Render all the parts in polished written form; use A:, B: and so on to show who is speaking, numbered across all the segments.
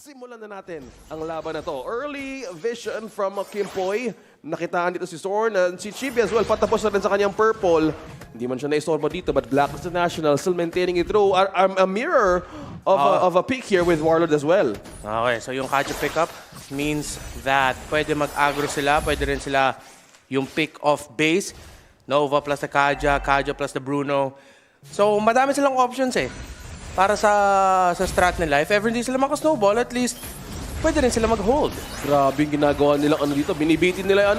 A: Simulan na natin ang laban na to. Early vision from Kimpoy. Nakitaan dito si Zorn and si Chibi as well. Patapos na rin sa kanyang purple. Hindi man siya na-istorbo dito, but Blacklist National still maintaining it through. A mirror of a pick here with Warlord as well.
B: Okay, so yung Kaja pickup means that pwede mag-agro sila, pwede rin sila yung pick off base. Nova plus the Kaja, Kaja plus the Bruno. So madami silang options eh. Para sa strat nila. If ever hindi sila maka-snowball, at least pwede rin sila mag-hold.
A: Grabe yung ginagawa nilang ano dito. Binibitin nila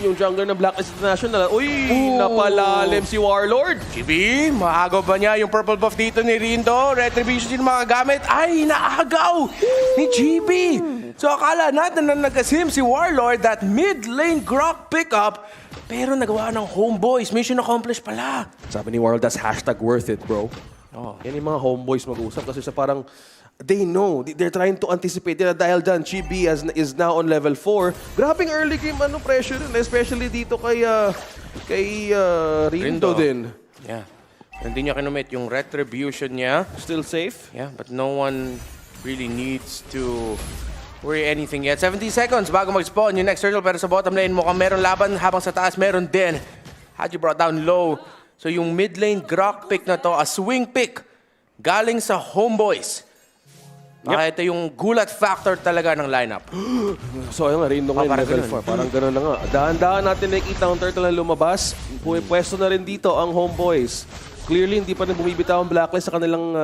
A: yung jungler ng Blacklist National. Uy, napalalim si Warlord.
B: Chibi, maagaw ba niya yung purple buff dito ni Rindo? Retribution yung magagamit. Ay, naagaw ni Chibi. So akala natin na nag-asim si Warlord that mid lane Grok pickup, pero nagawa ng homeboys. Mission accomplished pala.
A: Sabi ni Warlord, that's #worth it, bro.
B: Oh.
A: Yan yung mga homeboys mag-usap kasi sa parang they know, they're trying to anticipate. Dahil dyan, Chibi is now on level 4. Grabing early game pressure rin, especially dito kay Rindo din.
B: Yeah. Hindi niya kinumit yung retribution niya.
A: Still safe.
B: Yeah, but no one really needs to worry anything yet. 70 seconds bago mag-spawn yung next turtle, pero sa bottom lane mukhang meron laban, habang sa taas meron din. Haji brought down low. So yung mid lane Grok pick na to, a swing pick galing sa homeboys. Nakita yung gulat factor talaga ng lineup.
A: So ayun nga, Rindo ngayon
B: parang
A: level
B: ganun.
A: 4. Parang gano'n na nga. Dahan-dahan natin nakikita ang turtle na lumabas. Pwesto na rin dito ang homeboys. Clearly, hindi pa rin bumibitaw ang Blacklist sa kanilang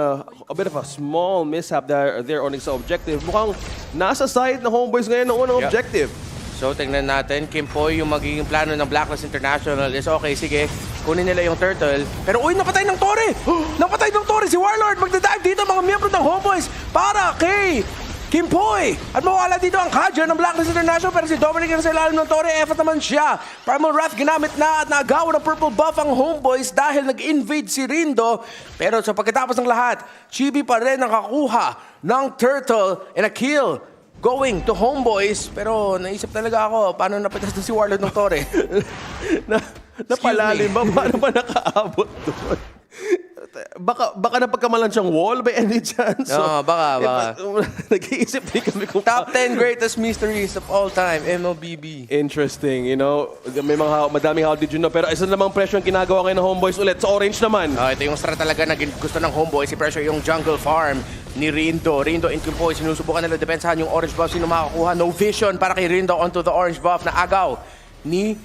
A: a bit of a small mishap there on sa objective. Mukhang nasa side ng homeboys ngayon ng unang objective.
B: So tingnan natin, Kimpoy, yung magiging plano ng Blacklist International is okay, sige, kunin nila yung turtle. Pero uy, napatay ng Torre! Napatay ng Torre si Warlord! Magdadive dito mga miyembro ng homeboys para kay Kimpoy! At mawala dito ang Kaja ng Blacklist International, pero si Dominic sa ilalim ng Torre, effort naman siya. Primal Wrath ginamit na at naagawan ng purple buff ang homeboys dahil nag-invade si Rindo. Pero sa pagkatapos ng lahat, Chibi pa rin nakakuha ng turtle and a kill going to homeboys. Pero naisip talaga ako, paano napitas na si Warlord ng Torre?
A: Napalalim ba? Paano ba nakaabot doon? Baka napagkamalan siyang wall by any chance.
B: Oo, baka.
A: Nag-iisip din kami kung
B: Top 10 greatest mysteries of all time, MLBB.
A: interesting, you know. May mga madaming how did you know. Pero isa namang pressure yung ginagawa ngayon ng homeboys ulit sa orange naman.
B: Ito yung strat talaga na gusto ng homeboys. I-pressure yung jungle farm ni Rindo. Rindo and Kimpoy, sinusubukan nila depensahan yung orange buff. Sino makakuha? No vision para kay Rindo onto the orange buff na agaw ni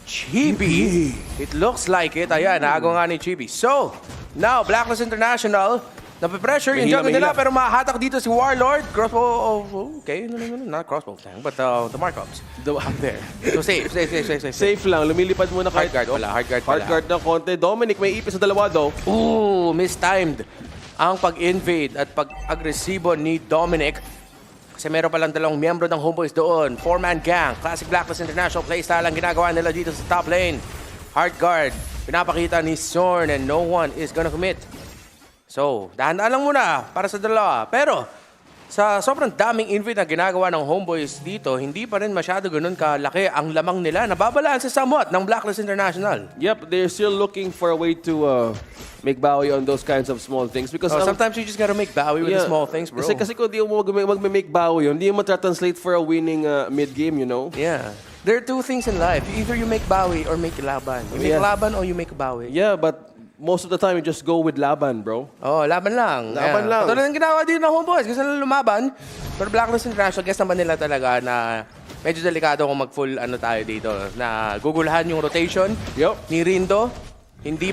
B: Chibi. It looks like it. Ayan, naagaw nga ni Chibi. So, now, Blacklist International, napipressure yung jungle nila, pero mahahatak dito si Warlord. Crossbow, okay, no, not crossbow thing, but the markups. Up there. So safe.
A: Safe lang, lumilipad muna kahit
B: Hard guard pala.
A: hard guard ng konti. Dominic may ipis sa dalawa daw.
B: Ooh, mistimed ang pag-invade at pag-agresibo ni Dominic. Kasi meron palang dalawang miyembro ng homeboys doon. 4-man gang, classic Blacklist International playstyle ang ginagawa nila dito sa top lane. Hard guard, pinapakita ni Zorn and no one is gonna commit. So, dahan-dahan lang muna para sa dalawa. Pero, sa sobrang daming invade na ginagawa ng homeboys dito, hindi pa rin masyado ganun kalaki ang lamang nila. Nababalanse somewhat ng Blacklist International.
A: Yep, they're still looking for a way to make bawi on those kinds of small things. Because
B: Sometimes you just gotta make bawi with the small things, bro.
A: Kasi kung di mo mag-make bawi yun, hindi mo translate for a winning mid-game, you know?
B: Yeah. There are two things in life. Either you make bawi or make laban. You make laban or you make bawi.
A: Yeah, but most of the time, you just go with laban, bro.
B: Oh, laban lang.
A: Laban lang.
B: Ito lang ginawa din ng homeboys. Gusto nila lumaban. Pero Blacklist International, guess naman nila talaga na medyo delikado kung mag-full tayo dito. Na gugulahan yung rotation ni Rindo. Hindi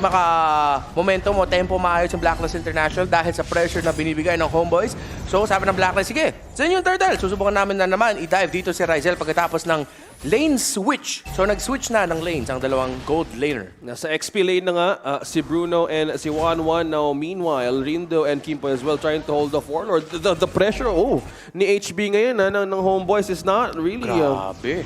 B: momentum o tempo maayos yung Blacklist International dahil sa pressure na binibigay ng homeboys. So, sabi ng Blacklist, sige, saan yung turtle? Susubukan namin na naman i-dive dito si Ryzel pagkatapos ng lane switch. So, nag-switch na ng lanes ang dalawang gold laner.
A: Nasa XP lane na nga, si Bruno and si 1-1 now. Meanwhile, Rindo and Kimpo as well trying to hold off Warlord. The pressure, ni HB ngayon ng homeboys is not really...
B: Grabe.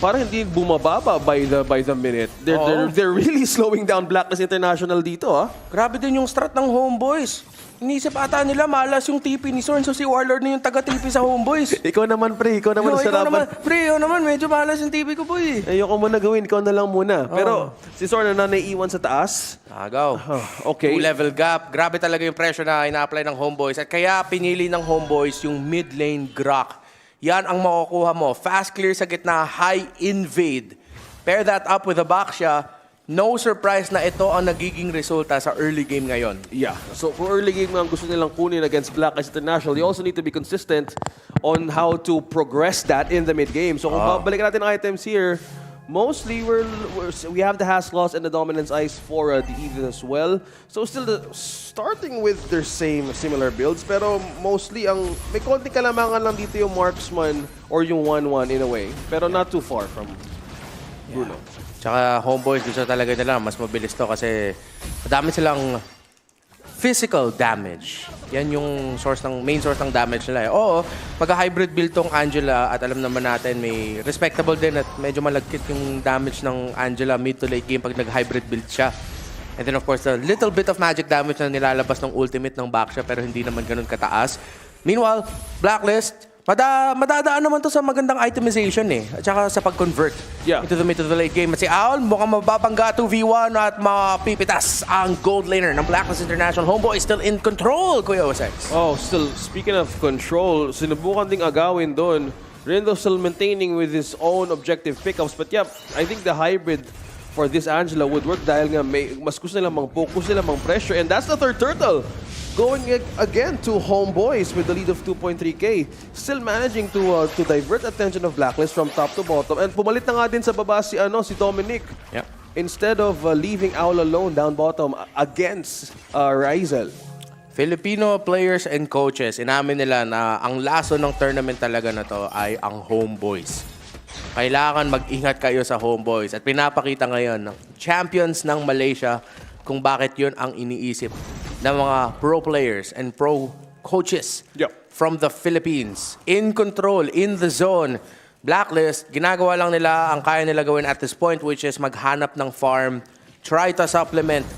A: Parang hindi bumababa by the minute. They're really slowing down Blacklist International dito,
B: Grabe din yung strat ng homeboys. Inisip ata nila malas yung TP ni Sorn. So si Warlord na yung taga-TP sa Homeboys.
A: Ikaw naman, pre. Ikaw naman sa laban.
B: Pre, naman, medyo malas yung TP ko, boy.
A: Ayoko mo na gawin. Ikaw na lang muna. Pero si Sorn na naiiwan sa taas.
B: Agaw.
A: Okay.
B: 2-level gap. Grabe talaga yung pressure na ina-apply ng Homeboys. At kaya pinili ng Homeboys yung mid lane Grok. Yan ang makukuha mo. Fast clear sa gitna, high invade. Pair that up with a Baxia. No surprise na ito ang nagiging resulta sa early game ngayon.
A: Yeah. So kung early game ang gusto nilang kunin against Black Ice International, you also need to be consistent on how to progress that in the mid game. So kung babalik natin ang items here, mostly we have the Hask Loss and the Dominance Ice for the Eden as well. So still starting with their similar builds, pero mostly may konting kalamangan lang dito yung Marksman or yung 1-1 in a way. Pero not too far from Bruno.
B: Tsaka Homeboys, gusto talaga nila mas mabilis to kasi madami silang physical damage. Yan yung main source ng damage nila. Oo, mag-hybrid build tong Angela at alam naman natin may respectable din at medyo malagkit yung damage ng Angela mid to late game pag nag-hybrid build siya. And then of course, a little bit of magic damage na nilalabas ng ultimate ng Baxia pero hindi naman ganun kataas. Meanwhile, Blacklist, madadaan naman to sa magandang itemization at saka sa pag-convert into the mid to the late game. At si Owl mukhang mababangga 2v1 at mapipitas ang gold laner ng Blacklist International. Homeboy is still in control, Kuya Osex.
A: Oh, still, speaking of control, sinubukan ding agawin doon. Rindo still maintaining with his own objective pickups. But yeah, I think the hybrid for this Angela would work dahil nga mas gusto nilang mang-focus, nilang mang-pressure. And that's the third turtle. Going again to Homeboys with the lead of 2.3k. Still managing to divert attention of Blacklist from top to bottom. And pumalit na nga din sa baba si Dominic.
B: Yep.
A: Instead of leaving Owl alone down bottom against Rizel.
B: Filipino players and coaches, inamin nila na ang laso ng tournament talaga na to ay ang Homeboys. Kailangan mag-ingat kayo sa Homeboys. At pinapakita ngayon ng champions ng Malaysia kung bakit yun ang iniisip ng mga pro players and pro coaches from the Philippines. In control, in the zone. Blacklist, ginagawa lang nila ang kaya nila gawin at this point, which is maghanap ng farm, try to supplement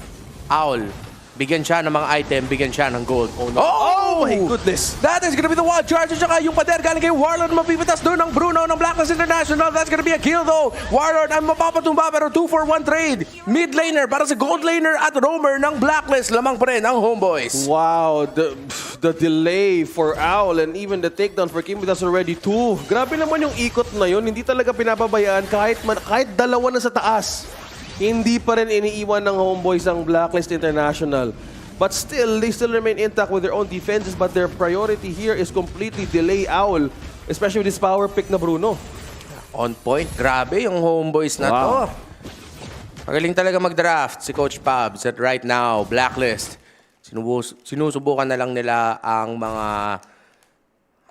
B: Owl. Bigyan siya ng mga item, bigyan siya ng gold.
A: Oh, no. Oh my goodness!
B: That is gonna be the wild charge. At saka yung pader galing kay Warlord mapipitas doon ng Bruno ng Blacklist International. That's gonna be a kill though. Warlord ay mapapatumba pero 2-for-1 trade. Mid laner para sa gold laner at roamer ng Blacklist. Lamang pa rin ang Homeboys.
A: Wow, the delay for Owl and even the takedown for Kimby, that's already 2. Grabe naman yung ikot na yun. Hindi talaga pinapabayaan kahit dalawa na sa taas. Hindi pa rin iniiwan ng Homeboys ang Blacklist International. But still, they still remain intact with their own defenses, but their priority here is completely delay Owl, especially with this power pick na Bruno.
B: On point. Grabe yung Homeboys na to. Magaling talaga mag-draft si Coach Pabs at right now, Blacklist. Sinusubukan na lang nila ang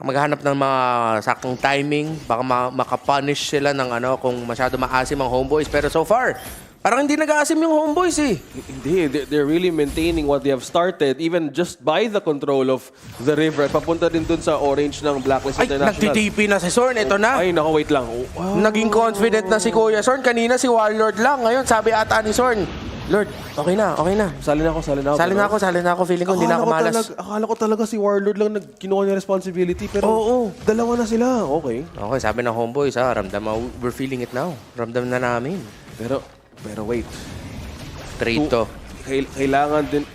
B: maghanap ng mga saktong timing. Baka makapunish sila ng kung masyado maasim ang Homeboys. Pero so far, parang hindi nag-aasim yung Homeboys
A: Hindi, they're really maintaining what they have started even just by the control of the river. At papunta din dun sa orange ng Blacklist International.
B: Nagtitipi na si Sorn. Ito na.
A: Ay, naku, wait lang.
B: Naging confident na si Kuya Sorn. Kanina si Warlord lang. Ngayon, sabi ata ni Sorn, Lord, okay na.
A: Sali na ako. Feeling ko hindi na ako malas. Akala ko talaga si Warlord lang kinuha niya responsibility. Pero dalawa na sila. Okay,
B: sabi ng Homeboys, we're feeling it now. Ramdam na namin.
A: Pero wait.
B: Trade to.
A: Kailangan din,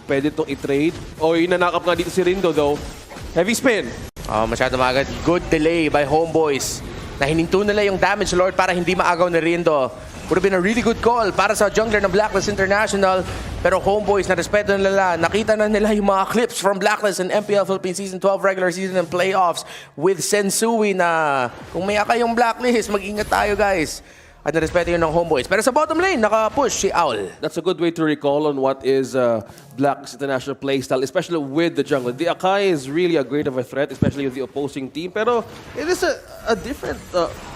A: pwede itong i-trade. Inanakap nga dito si Rindo though. Heavy spin.
B: Masyado maagad. Good delay by Homeboys. Na hininto nila yung damage lord para hindi maagaw ni Rindo. Would have been a really good call para sa jungler ng Blacklist International. Pero Homeboys, na respeto nila. Nakita na nila yung mga clips from Blacklist and MPL Philippines Season 12 regular season and playoffs with Sensui na kung may aka yung Blacklist, mag-ingat tayo guys. At narespeto yun ng Homeboys. Pero sa bottom lane, naka-push si Owl.
A: That's a good way to recall on what is Blacklist International playstyle, especially with the jungle. The Akai is really a great of a threat, especially with the opposing team. Pero it is a different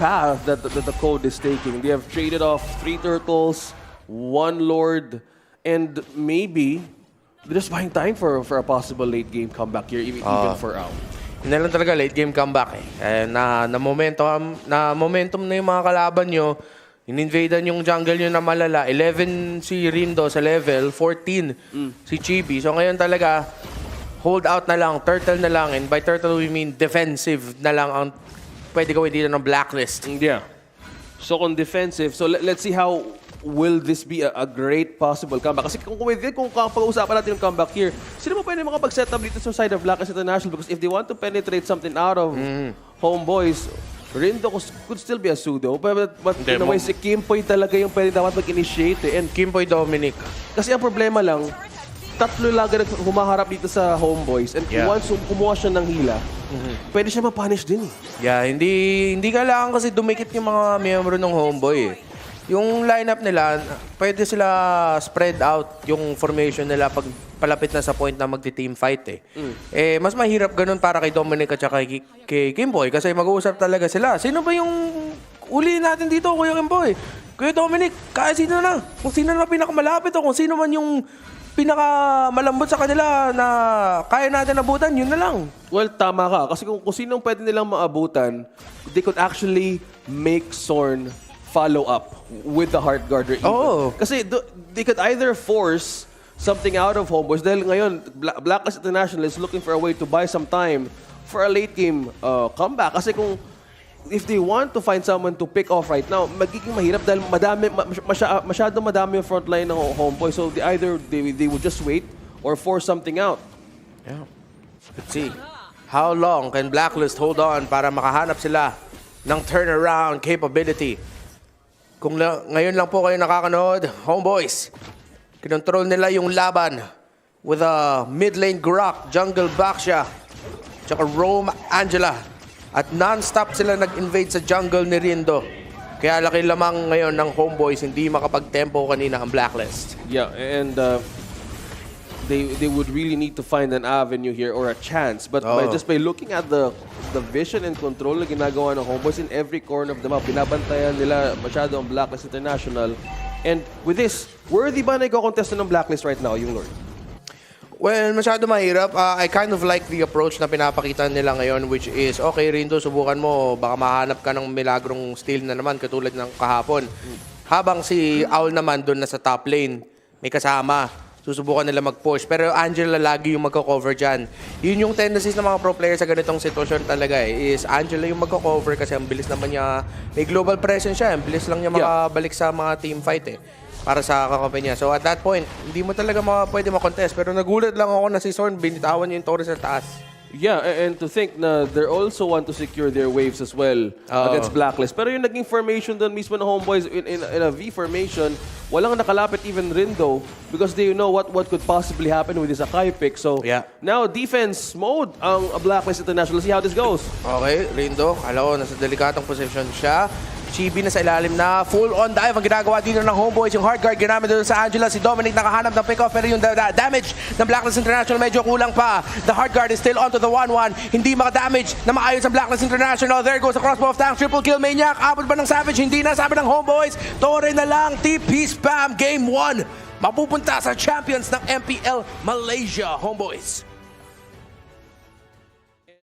A: path that the code is taking. They have traded off 3 turtles, 1 lord, and maybe they're just buying time for a possible late game comeback here, even for Owl.
B: Hindi lang talaga late game comeback na momentum na yung mga kalaban nyo. In-invadean yung jungle nyo na malala. 11 si Rindo sa level, 14 si Chibi. So ngayon talaga, hold out na lang, turtle na lang. And by turtle, we mean defensive na lang ang pwede gawin dito ng blacklist.
A: Yeah. So kung defensive, so let's see how will this be a great possible comeback. Kasi kung pag-uusapan natin yung comeback here, sino mo pwede makapag-set up dito sa side of Blacklist International? Because if they want to penetrate something out of Homeboys, Rindo could still be a pseudo. But in a way, si Kimpoy talaga yung pwede dapat mag-initiate. And
B: Kimpoy Dominic.
A: kasi ang problema lang, tatlo lagi humaharap dito sa Homeboys. And once kumuha siya ng hila, pwede siya ma-punish din eh.
B: Yeah, hindi kailangan kasi dumikit yung mga miyembro ng Homeboy eh. Yung lineup nila, pwede sila spread out yung formation nila pag palapit na sa point na magti-team fight eh. Mas mahirap ganun para kay Dominic at saka kay Kimboy kasi mag-uusap talaga sila. Sino ba yung uli natin dito, Kuya Kimboy? Kuya Dominic, kaya sino na? Kung sino na pinakamalapit o kung sino man yung pinakamalambot sa kanila na kaya natin abutan, yun na lang.
A: Well, tama ka. Kasi kung sinong pwede nilang maabutan, they could actually make Sorn follow up with the Heart Guard or even.
B: Oo.
A: Kasi they could either force something out of Homeboys dahil ngayon, Blacklist International is looking for a way to buy some time for a late game comeback. Kasi kung if they want to find someone to pick off right now, magiging mahirap dahil masyadong madami yung frontline ng Homeboys. So they would just wait or force something out.
B: Yeah. Let's see. How long can Blacklist hold on para makahanap sila ng turnaround capability? Kung ngayon lang po kayo nakakanood, Homeboys, kinontrol nila yung laban with a mid lane Grok, jungle Baxia, tsaka Rome Angela. At non-stop sila nag-invade sa jungle ni Rindo. Kaya laki lamang ngayon ng Homeboys, hindi makapag-tempo kanina ang Blacklist.
A: Yeah, and they would really need to find an avenue here or a chance. But by looking at the vision and control na ginagawa ng Homeboys in every corner of the map, binabantayan nila masyado ang Blacklist International. And with this, worthy ba na ikaw-contest ng Blacklist right now, yung Lord?
B: Well, masyado mahirap. I kind of like the approach na pinapakita nila ngayon, which is, okay, Rindo, subukan mo. Baka mahanap ka ng milagrong steal na naman, katulad ng kahapon. Habang si Owl naman doon na sa top lane, may kasama. Susubukan nila mag-push. Pero Angela lagi yung magko-cover dyan. Yun yung tendencies ng mga pro players sa ganitong sitwasyon talaga eh. Is Angela yung magko-cover kasi ang bilis naman niya. May global presence siya. Ang bilis lang niya makabalik sa mga team fight eh. Para sa kakampi niya. So at that point, hindi mo talaga pwede makontest. Pero nagulat lang ako na si Sorn, binitawan niya yung Torres sa taas.
A: Yeah, and to think na they also want to secure their waves as well against Blacklist. Pero yung naging formation doon mismo ng Homeboys in a V formation, walang nakalapit even Rindo because they know what could possibly happen with this Akai pick. So now defense mode ang Blacklist International. See how this goes.
B: Okay, Rindo, alam ko, nasa delikatong position siya. Chibi na sa ilalim na full-on dive ang ginagawa dito ng Homeboys. Yung hard guard ginamit doon sa Angela. Si Dominic nakahanap ng pick-off pero yung damage ng Blacklist International medyo kulang pa. The hard guard is still onto the 1-1. Hindi maka-damage na maayos ang Blacklist International. There goes the crossbow of tanks. Triple kill Maniac. Abot ba ng Savage? Hindi na. Sabi ng Homeboys. Tore na lang. TP spam. Game 1. Mapupunta sa champions ng MPL Malaysia. Homeboys.